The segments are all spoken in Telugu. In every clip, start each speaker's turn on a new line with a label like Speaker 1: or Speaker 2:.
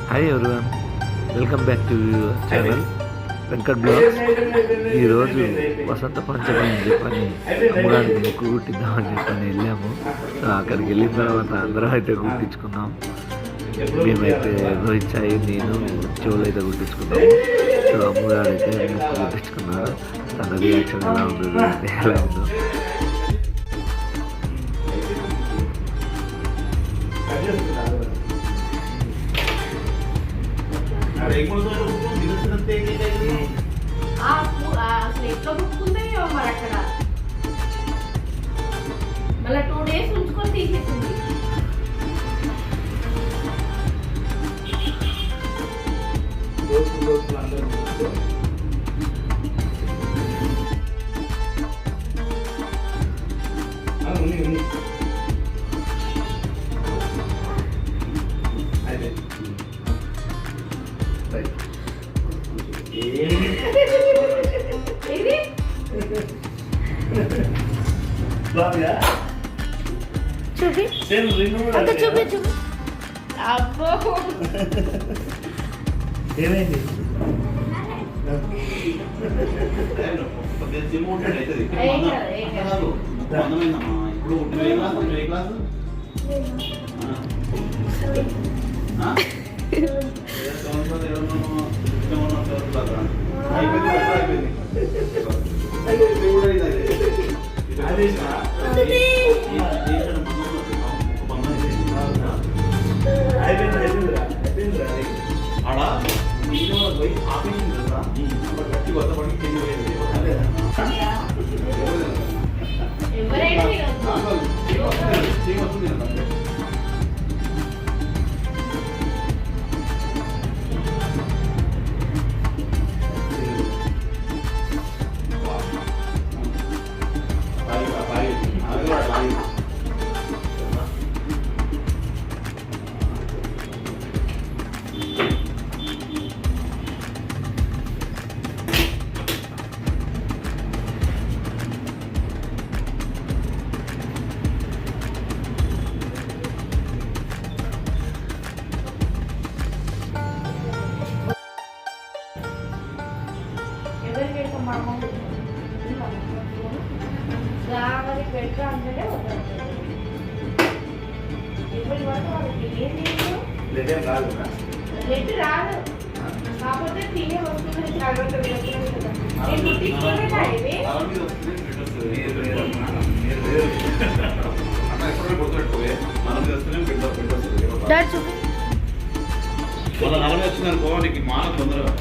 Speaker 1: Hi everyone, welcome back to channel Venkat blogs. ఈరోజు వసంత పంచమి అని చెప్పని అమ్మగారికి మొక్కు కుట్టిద్దామని చెప్పని వెళ్ళాము. సో అక్కడికి వెళ్ళిన తర్వాత అందరం అయితే కుట్టించుకున్నాం. మేమైతే రోహిత్ సాయి నేను చెవులు అయితే కుట్టించుకున్నాము. సో అమ్మగారు అయితే మొక్కు కుట్టించుకున్నారు. తన రియాక్షన్ ఎలా ఉందో ఎలా ఉందో
Speaker 2: మరి అక్కడ మళ్ళీ 2 days ఉంచుకొని తీసేసింది. చూపి చూపి చూపి అబ్బో
Speaker 3: ఏమైంది?
Speaker 4: ఆడ నేను పోయి ఆఫీసింగ్ తెలుసా గట్టి కొత్త పడికి తిరిగి వస్తుంది
Speaker 2: రాదు కాకపోతే తినే వస్తుంది.
Speaker 4: వచ్చిందనుకో నీకు మాన తొందరగా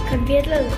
Speaker 2: కనిపించట్లేదు.